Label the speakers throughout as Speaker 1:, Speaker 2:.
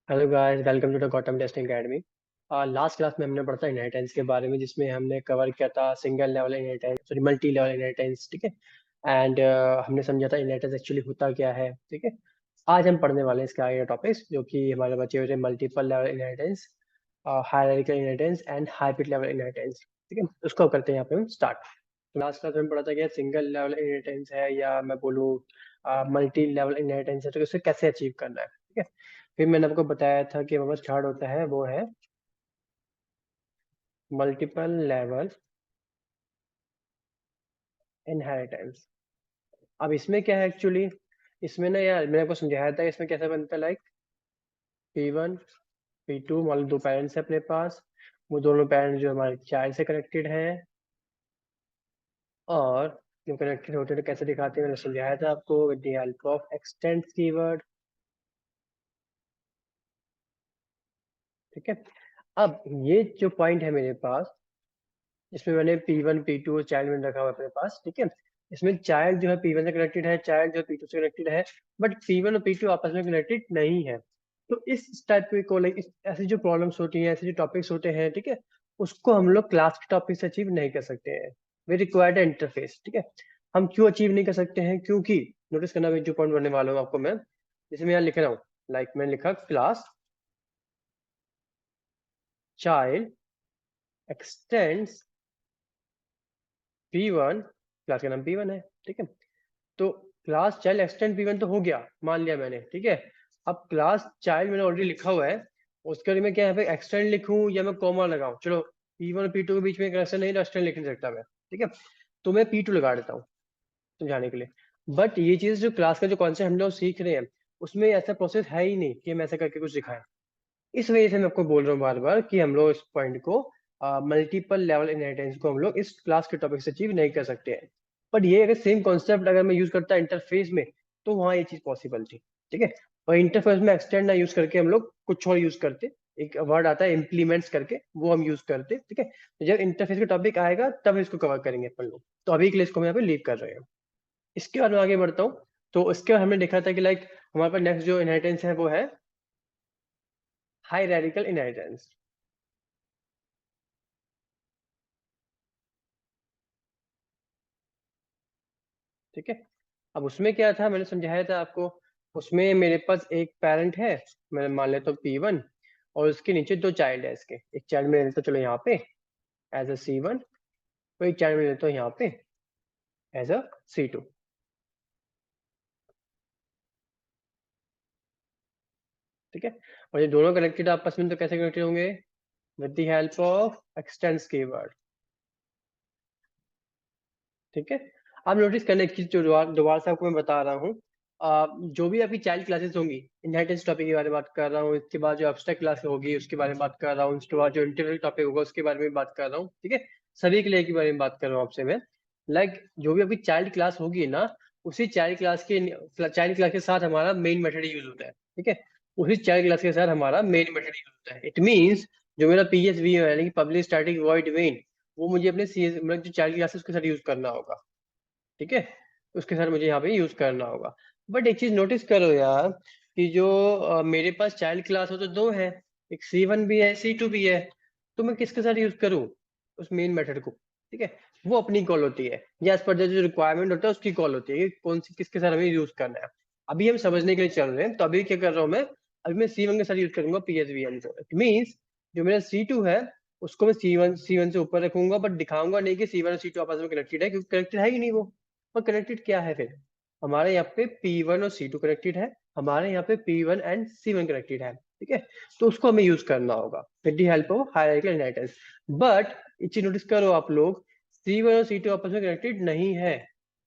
Speaker 1: Hello guys, welcome to the Gautam testing academy. Last class में हमने पढ़ा था इनहेरिटेंस के बारे में, जिसमें हमने कवर किया था single level inheritance, sorry multi level inheritance. ठीक है। एंड हमने समझा था इनहेरिटेंस एक्चुअली होता क्या है। ठीक है। आज हम पढ़ने वाले हैं इसके आगे टॉपिक्स, जो कि हमारे बचे हुए थे multiple level inheritance, hierarchical inheritance and hybrid level inheritance. ठीक है, उसको करते हैं यहाँ पे हम स्टार्ट। लास्ट क्लास में पढ़ा था कि सिंगल लेवल इनहेरिटेंस है, या मैं बोलूँ मल्टी लेवल इनहेरिटेंस है, तो इसे कैसे अचीव करना है। ठीक है। फिर मैंने आपको बताया था कि हमारा थर्ड होता है, वो है मल्टीपल लेवल इनहेरिटेंस। अब इसमें क्या है एक्चुअली, इसमें ना यार मैंने आपको समझाया था इसमें कैसे बनता है। लाइक P1 P2, मान लो दो पेरेंट्स है अपने पास। वो दोनों पेरेंट्स जो हमारे चाइल्ड से कनेक्टेड है, और जो कनेक्टेड होते हैं तो कैसे दिखाते हैं मैंने समझाया था आपको, with the help of x tends keyword. ठीक है। अब ये जो पॉइंट है मेरे पास, इसमें मैंने P1 P2 और चाइल्ड में रखा हुआ है अपने पास। ठीक है। इसमें चाइल्ड जो है P1 से कनेक्टेड है, चाइल्ड जो है P2 से कनेक्टेड है, बट P1 और P2 आपस में कनेक्टेड नहीं है। तो इस टाइप के को लाइक ऐसी जो प्रॉब्लम्स होती हैं, ऐसे जो टॉपिक्स होते हैं, ठीक है, उसको हम लोग क्लास के टॉपिक से अचीव नहीं कर सकते हैं। वे रिक्वायर्ड इंटरफेस। ठीक है। हम क्यों अचीव नहीं कर सकते हैं? क्योंकि नोटिस करना, जो पॉइंट बनने वाला हूँ आपको मैं, जैसे मैं यहाँ लिख रहा हूँ, लाइक मैंने लिखा class child x tends P1, class का नाम P1 है। ठीक है। तो क्लास चाइल्ड एक्सटेंड P1 तो हो गया, मान लिया मैंने। ठीक है। अब क्लास चाइल्ड मैंने ऑलरेडी लिखा हुआ है, उसके लिए मैं क्या यहाँ पे एक्सटेंड लिखूं या मैं कॉमा लगाऊं? चलो, P1 और P2 के बीच में कनेक्शन नहीं, तो एक्सटेंड लिख नहीं सकता मैं। ठीक है। तो मैं P2 लगा देता हूँ समझाने के लिए। बट ये चीज जो क्लास का जो कॉन्सेप्ट हम लोग सीख रहे हैं, उसमें ऐसा प्रोसेस है ही नहीं कि हम ऐसा करके कुछ दिखाएं। इस वजह से मैं आपको बोल रहा हूँ बार बार कि हम लोग इस पॉइंट को, मल्टीपल लेवल इनहेरिटेंस को हम लोग इस क्लास के टॉपिक से अचीव नहीं कर सकते हैं। बट ये अगर सेम कॉन्सेप्ट अगर मैं यूज करता इंटरफेस में, तो वहाँ ये चीज पॉसिबल थी। ठीक है। और इंटरफेस में एक्सटेंड ना यूज करके हम लोग कुछ और यूज करते, एक वर्ड आता है इम्प्लीमेंट्स करके, वो हम यूज करते। ठीक है। तो जब इंटरफेस का टॉपिक आएगा तब इसको कवर करेंगे अपन लोग। तो अभी के लिए इसको हम यहाँ पे लीव कर रहे हैं। इसके बाद मैं आगे बढ़ता हूँ। तो इसके बाद हमने देखा था कि लाइक हमारे पास नेक्स्ट जो इनहेरिटेंस है वो है हायरार्किकल इनहेरिटेंस। ठीक है। अब उसमें क्या था, मैंने समझाया था आपको। उसमें मेरे पास एक पेरेंट है, मैं मान लेता हूँ P1, और उसके नीचे दो चाइल्ड है इसके। एक चाइल्ड में लेता हूँ चलो यहाँ पे एज अ C1, और एक चाइल्ड में लेता हूँ यहाँ पे एज अ C2। ठीक है। और ये दोनों कनेक्टेड आपस में, तो कैसे कनेक्टेड होंगे? With the help of expanse keyword. ठीक है। आप नोटिस करने की जो दोबारा से आपको मैं बता रहा हूँ, जो भी आपकी चाइल्ड क्लासेस होंगी, इनहेरिटेंस टॉपिक के बारे में बात कर रहा हूँ, इसके बाद जो एब्स्ट्रैक्ट क्लास होगी उसके बारे में बात कर रहा हूँ, उसके बाद जो इंटरनल टॉपिक होगा उसके बारे में बात कर रहा हूँ। ठीक है। सभी के लिए के बारे में बात कर रहा हूँ आपसे मैं। लाइक जो भी आपकी चाइल्ड क्लास होगी ना, उसी चाइल्ड क्लास के साथ हमारा मेन मेथड यूज होता है। ठीक है। उसी चाइल्ड क्लास के साथ हमारा मेन मेथड यूज होता है। इट मीन्स जो मेरा PSV है, यानी कि पब्लिक स्टैटिक वॉइड मेन, वो मुझे अपने CS मतलब जो चाइल्ड क्लासेस के साथ यूज करना होगा। ठीक है। उसके साथ मुझे यहाँ पे यूज करना होगा। बट एक चीज नोटिस करो यार, कि जो मेरे पास चाइल्ड क्लास हो तो दो है, एक C1 भी है, C2 भी है। तो मैं किसके साथ यूज करूँ उस मेन मेथड को? ठीक है। वो अपनी कॉल होती है, या एज पर जो रिक्वायरमेंट होता है उसकी कॉल होती है कि कौन सी किसके साथ हमें यूज करना है। अभी हम समझने के लिए चल रहे हैं, तो अभी क्या कर रहा हूँ मैं, अभी मैं C1 के साथ यूज करूंगा PSVN को। इट मीन्स जो मेरा C2 है, उसको मैं C1 से ऊपर रखूंगा, बट दिखाऊंगा नहीं कि C1 और C2 आपस में कनेक्टेड है, क्योंकि कनेक्टेड है ही नहीं वो। और कनेक्टेड क्या है फिर? हमारे यहाँ पे P1 और C2 कनेक्टेड है, हमारे यहाँ पे P1 एंड C1 कनेक्टेड है। ठीक है। तो उसको हमें यूज करना होगा with the help of hierarchical inheritance. But एक चीज नोटिस करो आप लोग, C1 और C2 आपस में कनेक्टेड नहीं है।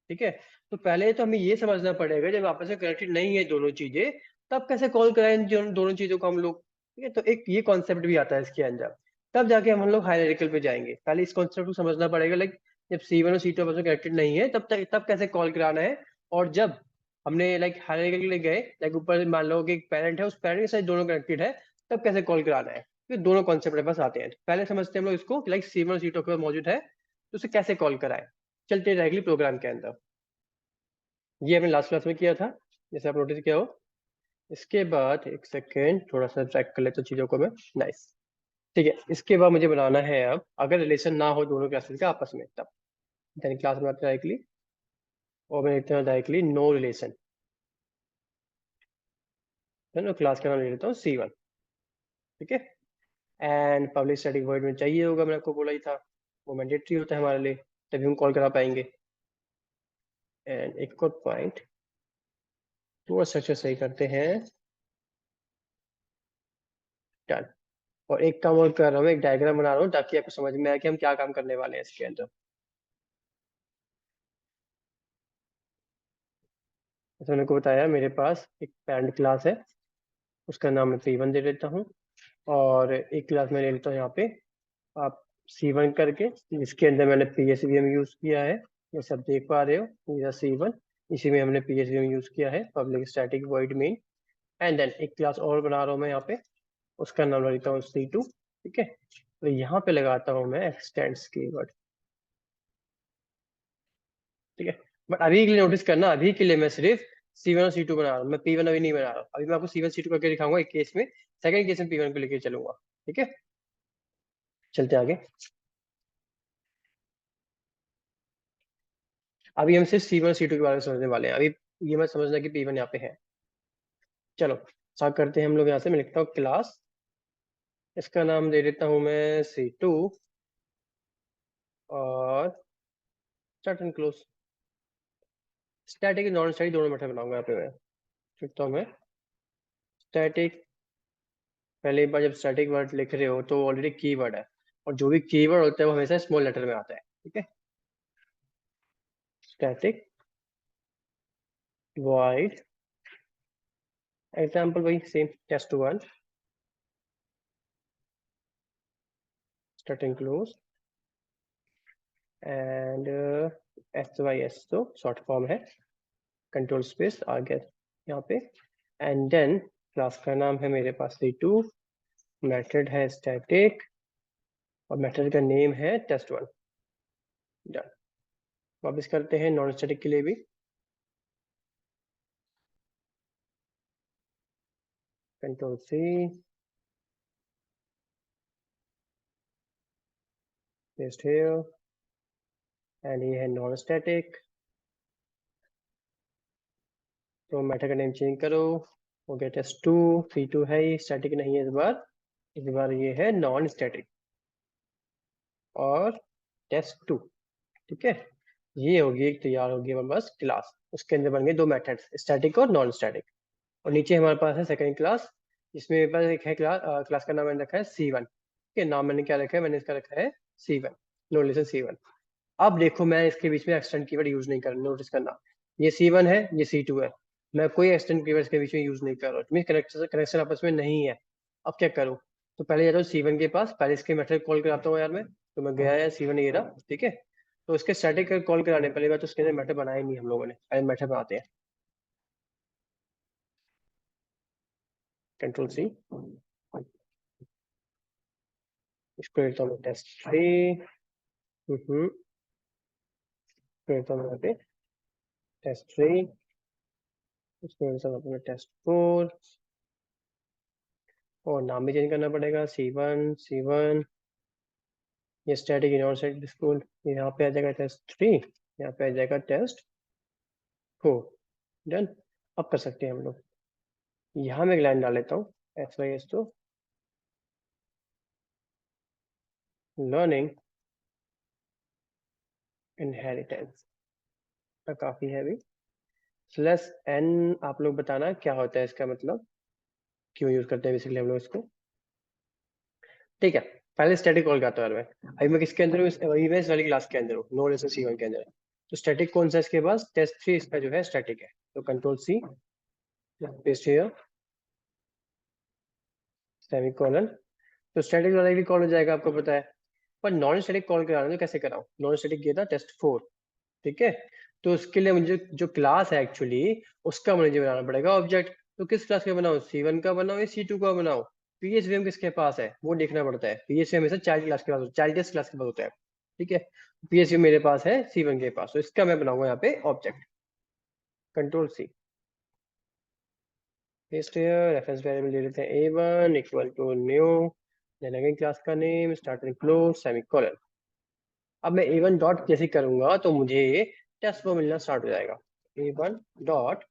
Speaker 1: ठीक है। तो पहले तो हमें ये समझना पड़ेगा, जब आपस में कनेक्टेड नहीं है दोनों चीजें, तब कैसे कॉल कराएं इन दोनों चीजों को हम लोग? ठीक है। तो एक ये कॉन्सेप्ट भी आता है इसके अंदर, तब जाके हम लोग हायरार्किकल पे जाएंगे। पहले इस कॉन्सेप्ट को समझना पड़ेगा, लाइक जब C1 और C2 आपस में कनेक्टेड नहीं है, तब कैसे कॉल कराना है। और जब हमने लाइक हायरार्की के लिए गए, लाइक ऊपर मान लो कि एक पेरेंट है, उस पेरेंट के साथ दोनों कनेक्टेड है, तब कैसे कॉल कराना है। ये दोनों कॉन्सेप्ट मेरे पास आते हैं। तो पहले समझते हैं हम लोग इसको, लाइक C1 और C2 के पास मौजूद है, तो उसे कैसे कॉल कराए। चलते डायरेक्टली प्रोग्राम के अंदर। ये हमने लास्ट क्लास में किया था, जैसे आप नोटिस किया हो। इसके बाद एक सेकेंड, थोड़ा सा चेक कर लेता हूँ चीज़ों को मैं। नाइस, ठीक है। इसके बाद मुझे बनाना है अब, अगर रिलेशन ना हो दोनों क्लासेस का आपस में, तब देन क्लास बनाते हैं डायरेक्टली, और मैं लिखता हूँ डायरेक्टली नो रिलेशन, है क्लास का नाम ले लेता हूँ C1, ठीक है। एंड पब्लिक स्टैटिक वॉइड में चाहिए होगा, मैंने आपको बोला ही था, वो मैंडेटरी होता है हमारे लिए, तभी हम कॉल करा पाएंगे। एंड एक और पॉइंट, थोड़ा स्ट्रक्चर सही करते हैं, डन। और एक काम और कर रहा हूँ, एक डायग्राम बना रहा हूँ ताकि आपको समझ में आए कि हम क्या काम करने वाले हैं इसके अंदर। जैसे मैंने को बताया, मेरे पास एक पैरेंट क्लास है, उसका नाम मैं P1 दे देता हूँ, और एक क्लास में ले लेता हूँ यहाँ पे आप C1 करके, जिसके अंदर मैंने PSVM यूज किया है, ये सब देख पा रहे हो, ये C1, इसी में हमने PSVM यूज किया है, public static void main. And then एक क्लास और बना रहा हूँ मैं यहाँ पे, उसका नाम लेता हूँ C2, ठीक है। तो यहाँ पे लगाता हूँ मैं एक्सटेंड्स कीवर्ड, ठीक है। बट अभी के लिए नोटिस करना, अभी के लिए मैं सिर्फ C1 और C2 बना रहा हूँ, मैं P1 अभी नहीं बना रहा हूँ। अभी मैं आपको C1 C2 करके दिखाऊंगा एक केस में, सेकंड केस में P1 को लेके चलूंगा, ठीक है। चलते आगे। अभी हम सिर्फ C1 और C2 के बारे में समझने वाले हैं, अभी ये मत समझना कि P1 यहाँ पे है। चलो स्टार्ट करते हैं हम लोग। यहाँ से मैं लिखता हूँ क्लास, इसका नाम दे देता हूँ मैं C2, और start and close. Static non static दोनों मेथड बनाऊंगा यहाँ पे मैं। लिखता हूँ मैं स्टैटिक, पहले एक बार जब स्टैटिक वर्ड लिख रहे हो तो ऑलरेडी की वर्ड है, और जो भी की वर्ड होता है वो हमेशा स्मॉल लेटर में आता है, ठीक है। स्टैटिक वॉइड, एग्जाम्पल वही same, test1 start and close, and SYS तो शॉर्ट फॉर्म है, कंट्रोल स्पेस आ गया यहाँ पे। एंड देन क्लास का नाम है मेरे पास C2, मेथड है स्टैटिक, और मेथड का नेम है test1, डन। वापस करते हैं नॉन स्टैटिक के लिए भी, control C, paste here, and ये है नॉन स्टैटिक, तो मेथड का नेम चेंज करो, हो गया test2। C2 है, ये स्टैटिक नहीं है इस बार ये है नॉन स्टैटिक, और test2, ठीक है। ये होगी एक तैयार होगी हमारे पास क्लास, उसके अंदर बन गए दो मेथड्स, स्टैटिक और नॉन स्टैटिक। और नीचे हमारे पास है सेकंड क्लास, जिसमें मेरे पास एक है क्लास का नाम मैंने रखा है C1, ठीक है। नाम मैंने क्या रखा है, मैंने इसका रखा है C1, नो रिलेशन C1। अब देखो मैं इसके बीच में एक्सटेंड कीवर्ड यूज नहीं कर रहा, नोटिस करना, ये C1 है, ये C2 है, मैं कोई एक्सटेंड कीवर्ड के बीच में यूज नहीं कर रहा हूँ, कनेक्शन आपस में नहीं है। अब क्या करूँ, तो पहले जाता हूँ C1 के पास, पहले इसके मेथड कॉल कराता हूँ यार मैं, तो मैं गया है C1 ये रहा, ठीक है। तो उसके स्टैटिक कॉल कराने पहले बात, तो उसके अंदर मेथड बनाया नहीं हम लोगों ने, पहले मेथड बनाते हैं, कंट्रोल C, इसको लेता हूँ test3, लेता हूँ यहाँ पे test3, इसको लेता हूँ अपना test4, और नाम भी चेंज करना पड़ेगा, C1, ये स्टैटिक नॉन स्टैटिक स्कूल, यहाँ पे आ जाएगा test3, यहाँ पे आ जाएगा test4, डन। अब कर सकते हैं हम लोग, यहाँ मैं एक लाइन डाल लेता हूँ, SYS तो लर्निंग इनहेरिटेंस का काफी है अभी, /n, आप लोग बताना क्या होता है इसका मतलब, क्यों यूज करते हैं बेसिकली हम लोग इसको, ठीक है। पहले स्टैटिक कॉल करता हूँ मैं, अभी मैं किसके अंदर हूँ, अभी मैं इस वाली क्लास के अंदर हूँ, नो रिलेशन C1 के अंदर। तो स्टैटिक कौन सा इसके पास, test3 इसका जो है स्टैटिक है, तो control C, paste here, semicolon. तो स्टैटिक वाला भी कॉल हो जाएगा, आपको पता है। पर नॉन स्टैटिक कॉल कराना तो कैसे कराऊं, नॉन स्टैटिक किया था test4, ठीक है। तो उसके लिए मुझे जो क्लास है एक्चुअली, उसका मुझे बनाना पड़ेगा ऑब्जेक्ट। तो किस क्लास का बनाऊं, C1 का बनाऊं या C2 का बनाऊं, PSVM किसके पास है वो देखना पड़ता है। PSVM हमेशा चाइल्ड क्लास के पास, चाइल्ड क्लास के पास होता है, ठीक है। PSVM मेरे पास है C1 के पास, तो इसका मैं बनाऊंगा यहाँ पे object, control C, paste here, reference variable दे देते हैं a1 equal to new, then again class का name start and close semicolon. अब मैं a1 डॉट जैसे करूंगा तो मुझे टेस्ट फोर मिलना स्टार्ट हो जाएगा। a1 डॉट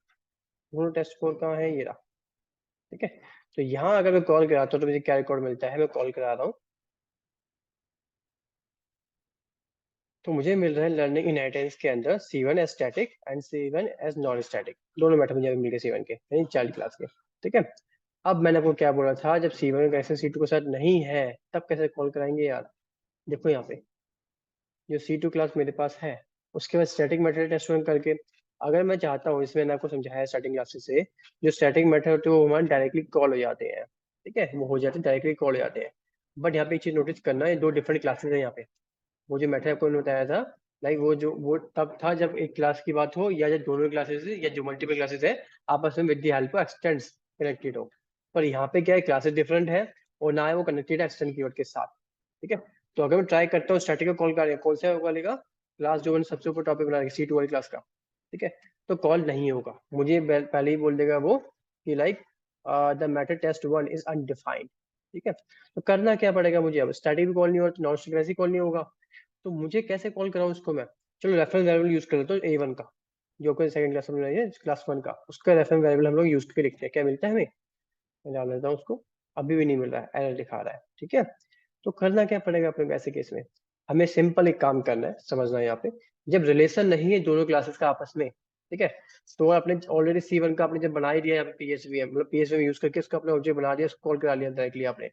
Speaker 1: टेस्ट फोर कहाँ है, ये रहा। ठीक है, तो यहाँ अगर मैं कॉल कराता हूँ तो मुझे क्या रिकॉर्ड मिलता है, मैं कॉल करा रहा हूँ तो मुझे मिल रहा है लर्निंग इनहेरिटेंस के अंदर C1 as static and C1 as non static, दोनों मेथड मुझे मिल गए C1 के, यानी चाइल्ड क्लास के। ठीक है, अब मैंने आपको क्या बोला था, जब C1 कैसे C2 के साथ नहीं है तब कैसे कॉल कराएंगे यार। देखो यहाँ पे जो C2 क्लास मेरे पास है उसके बाद स्टैटिक मेथड टेस्ट रन करके, अगर मैं चाहता हूँ, इसमें मैंने आपको समझाया स्टार्टिंग क्लासेस से, जो स्टैटिक मेथड होते हैं वो हमारे डायरेक्टली कॉल हो जाते हैं। ठीक है, वो हो जाते हैं डायरेक्टली कॉल हो जाते हैं। बट यहाँ पे एक चीज नोटिस करना है, दो डिफरेंट क्लासेस है यहाँ पे। वो जो मेथड आपको बताया था, लाइक वो तब था जब एक क्लास की बात हो, या जब दोनों क्लासेस या जो मल्टीपल क्लासेस है आपस में with the help of x tends connected हो। पर यहाँ पे क्या है, क्लासेस डिफरेंट है और ना है वो कनेक्टेड है एक्सटेंड कीवर्ड के साथ। ठीक है, तो अगर मैं ट्राई करता हूँ स्टैटिक को कॉल करें, कौन सा कॉल लेगा, क्लास जो मैंने सबसे ऊपर टॉपिक बना C2 वाली क्लास का। ठीक है, तो कॉल नहीं होगा, मुझे पहले ही बोल देगा वो कि लाइक द मेथड टेस्ट1 इज अनडिफाइंड। ठीक है, तो करना क्या पड़ेगा मुझे, अब स्टैटिक भी कॉल नहीं होगा तो नॉन स्टैटिक वैसे कॉल नहीं होगा। तो मुझे कैसे कॉल कराऊं इसको मैं, चलो रेफरेंस वेरिएबल यूज कर लेते हैं A1 का, जो कोई सेकंड क्लास में है क्लास 1 का, उसका रेफरेंस वेरिएबल हम लोग यूज करके लिखते हैं, क्या मिलता है हमें, मैं डाल देता हूँ उसको। अभी भी नहीं मिल रहा है, एरर दिखा रहा है। ठीक है, तो करना क्या पड़ेगा अपने को ऐसे केस में, हमें सिंपल एक काम करना है, समझना है यहाँ पे, जब रिलेशन नहीं है दोनों क्लासेस का आपस में। ठीक है, तो आपने ऑलरेडी C1 का आपने जब बना ही दिया यहाँ पे PSVM, मतलब PSVM यूज करके उसका अपने ऑब्जेक्ट बना दिया, उसको कॉल करा लिया डायरेक्टली आपने।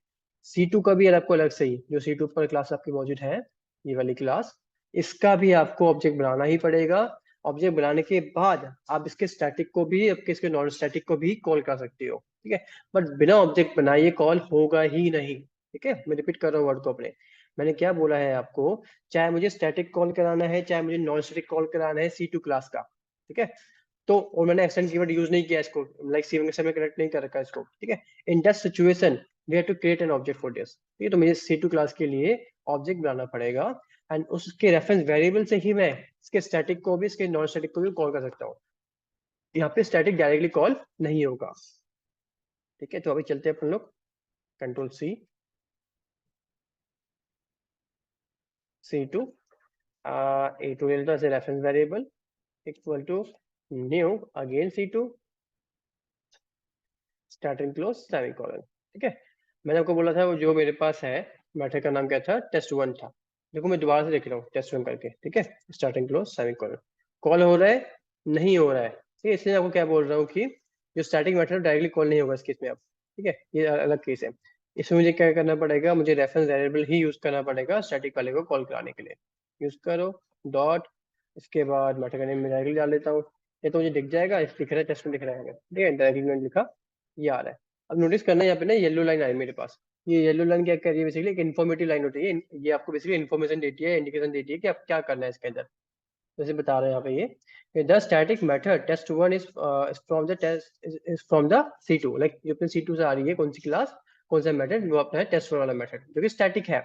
Speaker 1: C2 का भी आपको अलग से ही, जो C2 पर क्लास आपकी मौजूद है, ये वाली क्लास, इसका भी आपको ऑब्जेक्ट बनाना ही पड़ेगा। ऑब्जेक्ट बनाने के बाद आप इसके स्टैटिक को भी, आपके इसके नॉन स्टैटिक को भी कॉल कर सकते हो। ठीक है, बट बिना ऑब्जेक्ट बनाए ये कॉल होगा ही नहीं। ठीक है, मैं रिपीट कर रहा हूँ वर्ड को अपने, मैंने क्या बोला है आपको, चाहे मुझे स्टैटिक कॉल कराना है चाहे मुझे नॉन स्टैटिक कॉल कराना है C2 क्लास का। ठीक है, तो और मैंने एक्सटेंड कीवर्ड यूज नहीं किया इसको, लाइक C1 के समय कनेक्ट नहीं कर रखा इसको। ठीक है, in that situation we have to create an object for this. ठीक है, तो मुझे C2 क्लास के लिए ऑब्जेक्ट बनाना पड़ेगा, एंड उसके रेफरेंस वेरिएबल से ही मैं इसके स्टैटिक को भी इसके नॉन स्टैटिक को भी कॉल कर सकता हूँ। यहाँ पे स्टैटिक डायरेक्टली कॉल नहीं होगा। ठीक है, तो अभी चलते हैं अपन लोग कंट्रोल C2 A2 ले लेता हूँ as reference variable equal to new again C2 start and close semicolon. ठीक है, मैंने आपको बोला था वो जो मेरे पास है मेथड का नाम क्या था, टेस्ट1 था। देखो मैं दोबारा से देख रहा हूँ टेस्ट1 करके। ठीक है, start and close semicolon, call हो रहा है नहीं हो रहा है। ठीक है, इसलिए आपको क्या बोल रहा हूँ कि जो स्टैटिक मेथड डायरेक्टली कॉल नहीं होगा इस केस में अब। ठीक है, ये अलग केस है। इसमें मुझे क्या करना पड़ेगा, मुझे रेफरेंस वेरिएबल ही यूज करना पड़ेगा स्टैटिक वाले को कॉल कराने के लिए। यूज करो डॉट, इसके बाद मेथड का नेम मैं डायरेक्टली डाल देता हूँ, ये तो मुझे दिख जाएगा, दिख रहा है टेस्ट में दिख रहा है। ठीक है, डायरेक्टली मैंने लिखा, ये आ रहा है। अब नोटिस करना है यहाँ पे ना येलो लाइन आई मेरे पास, ये येलो लाइन क्या कर रही है, बेसिकली एक इन्फॉर्मेटिव लाइन होती है, ये आपको बेसिकली इन्फॉर्मेशन देती है, इंडिकेशन देती है कि आप क्या करना है इसके अंदर। जैसे बता रहे हैं यहाँ पे ये द स्टैटिक मेथड टेस्ट1 is from the test is from the C2, like जो अपने C2 से आ रही है कौन सी क्लास कौन सा मेथड, वो अपना है टेस्ट1 वाला मेथड जो कि स्टैटिक है,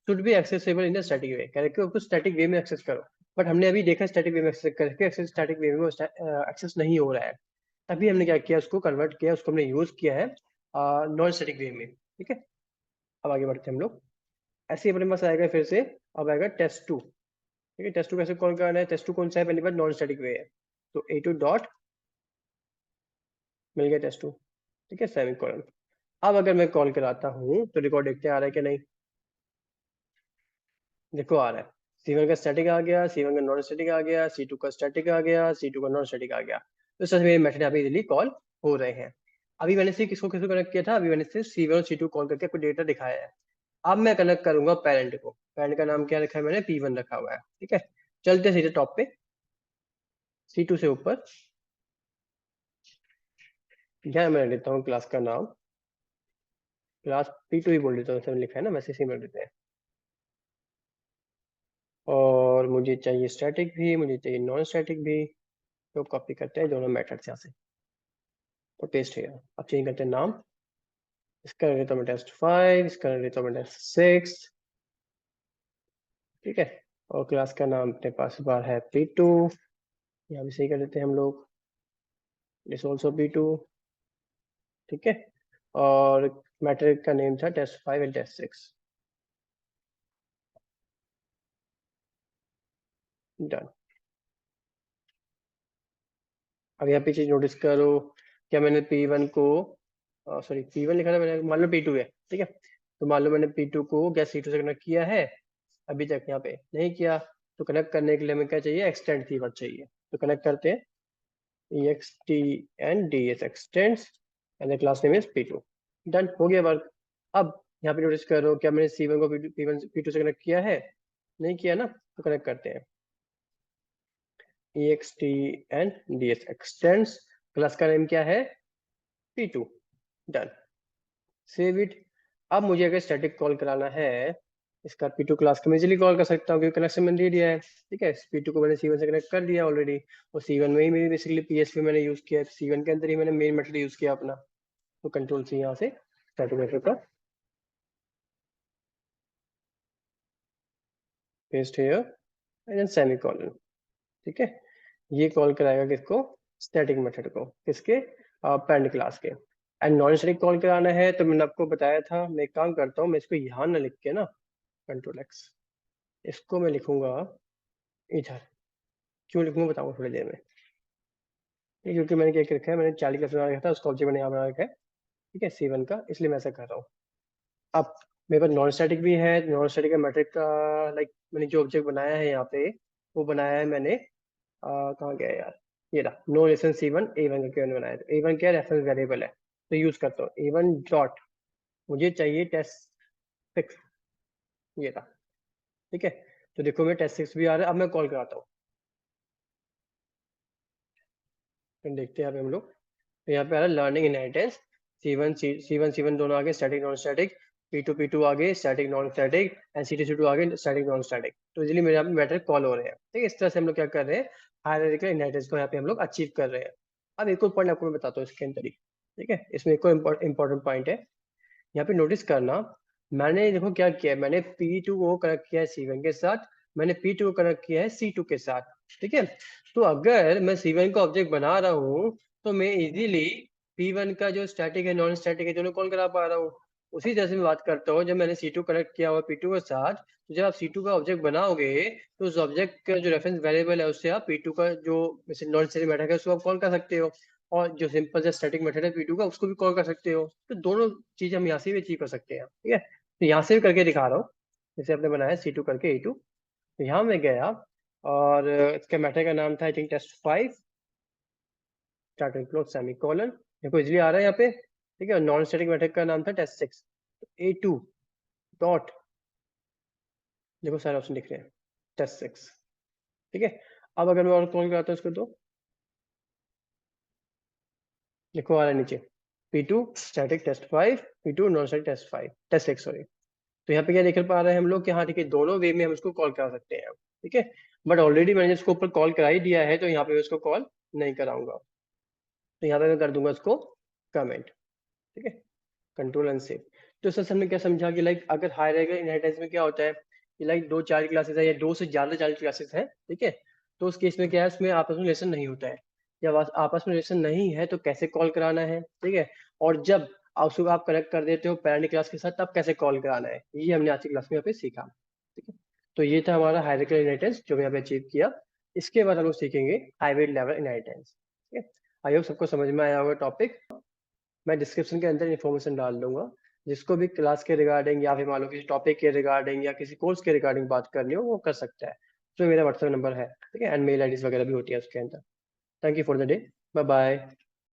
Speaker 1: should be accessible in the static way, कह रहे कि उसको स्टैटिक वे में एक्सेस करो। बट हमने अभी देखा स्टैटिक वे में एक्सेस करके स्टैटिक वे में एक्सेस नहीं हो रहा है, तभी हमने क्या किया, उसको कन्वर्ट किया, उसको हमने यूज किया है नॉन स्टैटिक वे में। ठीक है, अब आगे बढ़ते हैं हम लोग, ऐसे ही अपने पास आएगा फिर से, अब आएगा टेस्ट2। ठीक है, टेस्ट2 कैसे कॉल करना है, टेस्ट2 कौन सा है, पहली बार नॉन स्टैटिक वे है, तो A2 डॉट मिल गया टेस्ट2। ठीक है, सेमीकोलन। अब अगर मैं कॉल कराता हूँ तो रिकॉर्ड देखते आ रहा है कि नहीं, देखो आ रहा है, C1 का स्टैटिक आ गया, C1 का नॉन स्टैटिक आ गया, C2 का स्टैटिक आ गया, C2 का नॉन स्टैटिक आ गया। तो इस तरह से मेरे मेथड यहाँ पे इजीली कॉल हो रहे हैं। अभी मैंने सिर्फ किसको किसको कनेक्ट किया था, अभी मैंने सिर्फ C1 और C2 कॉल करके कोई डेटा दिखाया है। अब मैं कनेक्ट करूंगा पेरेंट को, पेरेंट का नाम क्या रखा है मैंने, P1 रखा हुआ है। ठीक है, चलते सीधे टॉप पे, C2 से ऊपर, यहाँ मैं लेता हूँ क्लास का नाम, क्लास P2 ही बोल देता हूँ, लिखा है ना वैसे ही बोल देते हैं। और मुझे चाहिए स्टैटिक भी, मुझे चाहिए नॉन स्टैटिक भी, तो कॉपी करते हैं दोनों मेथड्स यहाँ से, तो पेस्ट है। अब चेंज करते हैं नाम, इसका कर देता हूँ टेस्ट5, इसका कर देता हूँ टेस्ट6। ठीक है, और क्लास का नाम अपने पास बार है P2, यहाँ भी सही कर देते हैं हम लोग, दिस ऑल्सो P2। ठीक है, और मैट्रिक का नेम था टेस्ट 5 एंड टेस्ट 6। डन। अब यहाँ पे चीज नोटिस करो, क्या मैंने P1 को सॉरी P1 लिखा था मैंने, मान लो P2 है, ठीक है। तो मान लो मैंने P2 को गैस C2 से कनेक्ट किया है, अभी तक यहाँ पे नहीं किया, तो कनेक्ट करने के लिए हमें क्या चाहिए, एक्सटेंड कीवर्ड चाहिए। तो कनेक्ट करते हैं, EXTENDS extends and the class name is P2। Done, हो गया वर्क। अब यहाँ पे नोटिस करो, क्या मैंने C1 को P2 से कनेक्ट किया है, नहीं किया ना, तो कनेक्ट करते हैं, EXTENDS extends, क्लास का नेम क्या है, P2। Done, save it. अब मुझे अगर स्टैटिक कॉल कराना है इसका P2 क्लास का, मैं इजीली कॉल कर सकता हूँ क्योंकि कनेक्शन मैंने दे दिया है, ठीक है। P2 को मैंने C1 से कनेक्ट कर दिया ऑलरेडी, और C1 में ही मेरी बेसिकली PSP मैंने यूज किया, C1 के अंदर ही मैंने मेन मेथड यूज किया अपना। तो कंट्रोल C यहाँ से स्टैटिक मेथड का पेस्ट हियर एंड सेमीकोलन, ठीक है। ये कॉल कराएगा किसको, स्टैटिक मेथड को, किसके, पैरेंट क्लास के। एंड नॉन स्टैटिक कॉल कराना है तो मैंने आपको बताया था, मैं एक काम करता हूँ, मैं इसको यहाँ ना लिख के ना, कंट्रोल X, इसको मैं लिखूंगा इधर। क्यों लिखूंगा बताऊंगा थोड़ी देर में। ये क्योंकि मैंने क्या रखा है, मैंने 40 का बना रखा था, उसका ऑब्जेक्ट मैंने यहाँ बना रखा है, ठीक है, C1 का, इसलिए मैं ऐसा कर रहा हूँ। अब मेरे पास नॉन स्टैटिक भी है, नॉन स्टैटिक का मैट्रिक का लाइक मैंने जो ऑब्जेक्ट बनाया है यहाँ पे, वो बनाया है मैंने, कहाँ गया यार, ये रहा, नो रिलेशन C1 A1 का मैंने बनाया। तो A1 क्या रेफरेंस वेरिएबल है, तो यूज करता हूँ A1 डॉट, मुझे चाहिए टेस्ट 6, ये रहा, ठीक है। तो देखो मैं टेस्ट 6 भी आ रहा है। अब मैं कॉल कराता हूँ, देखते हैं यहाँ पे हम लोग। तो यहाँ पे आ रहा है लर्निंग इनहेरिटेंस, C1 दोनों आगे, स्टैटिक नॉन स्टैटिक, P2 आगे, static non static, and C2 आगे, स्टैटिक नॉन स्टैटिक। तो इजीली मेरे यहाँ पे मैट्रिक कॉल हो रहे हैं, ठीक है। इस तरह से हम लोग क्या कर रहे हैं, हायरार्किकल इनहेरिटेंस को यहाँ पे हम लोग अचीव कर रहे हैं। अब एक और पॉइंट आपको मैं बताता हूँ इसके अंदर ही, ठीक है। इसमें एक और इंपॉर्टेंट पॉइंट है, यहाँ पे नोटिस करना, मैंने देखो क्या किया है, मैंने P2 को कनेक्ट किया है C1 के साथ, मैंने P2 को कनेक्ट किया है C2 के साथ, ठीक है। तो अगर मैं C1 का ऑब्जेक्ट बना रहा हूँ तो मैं इजीली P1 का जो स्टैटिक है नॉन स्टैटिक है दोनों कॉल करा पा रहा हूँ। उसी तरह से मैं बात करता हूँ, जब मैंने C2 कनेक्ट किया हुआ P2 के साथ, तो जब आप C2 का ऑब्जेक्ट बनाओगे तो उस ऑब्जेक्ट का जो रेफरेंस वेरिएबल है उससे आप P2 का जो नॉन स्टैटिक मेथड है उसको आप कॉल कर सकते हो, और जो सिंपल से स्टैटिक मेथड है P2 का उसको भी कॉल कर सकते हो। तो दोनों चीजें हम यहाँ से भी अचीव कर सकते हैं, ठीक है। तो यहाँ से भी करके दिखा रहा हूँ, जैसे आपने बनाया C2 करके A2। तो यहाँ मैं गया और इसके मेथड का नाम था I think test 5, starting close semicolon, देखो इजीली आ रहा है यहाँ पे, ठीक है। नॉन स्टैटिक मेथड का नाम था टेस्ट 6, A2 डॉट, देखो सारे ऑप्शन दिख रहे हैं, टेस्ट 6, ठीक है। अब अगर मैं और कॉल कराता हूँ इसको, तो देखो आ रहा है नीचे P2 static test 5, P2 non static test 5, test 6 sorry. तो यहाँ पे क्या देख पा रहे हैं हम लोग कि हाँ ठीक है, दोनों वे में हम इसको कॉल करा सकते हैं, ठीक है। बट ऑलरेडी मैंने इसको ऊपर कॉल करा ही दिया है, तो यहाँ पे मैं इसको कॉल नहीं कराऊंगा। तो यहाँ पे मैं कर दूंगा इसको कमेंट, ठीक है, कंट्रोल एंड सेव। तो सर हमने क्या समझा कि लाइक अगर हायरार्किकल इनहेरिटेंस में क्या होता है कि लाइक दो चाइल्ड क्लासेस है या दो से ज्यादा चाइल्ड क्लासेस हैं, ठीक है। तो उस केस में क्या है, उसमें आपस में रिलेशन नहीं होता है। जब आपस में रिलेशन नहीं है तो कैसे कॉल कराना है, ठीक है। और जब उसको आप कनेक्ट कर देते हो पेरेंट क्लास के साथ, तब कैसे कॉल कराना है, ये हमने आज की क्लास में यहाँ पे सीखा, ठीक है। तो ये था हमारा हायरार्किकल इनहेरिटेंस जो हम यहाँ पे अचीव किया। इसके बाद हम लोग सीखेंगे हाइब्रिड लेवल इनहेरिटेंस, ठीक है। आई होप सबको समझ में आया होगा टॉपिक। मैं डिस्क्रिप्शन के अंदर इन्फॉर्मेशन डाल दूंगा, जिसको भी क्लास के रिगार्डिंग या फिर मान लो किसी टॉपिक के रिगार्डिंग या किसी कोर्स के रिगार्डिंग बात करनी हो वो कर सकता है। तो मेरा व्हाट्सएप नंबर है, ठीक है, एंड मेल आईडीज वगैरह भी होती है उसके अंदर। Thank you for the day, bye bye.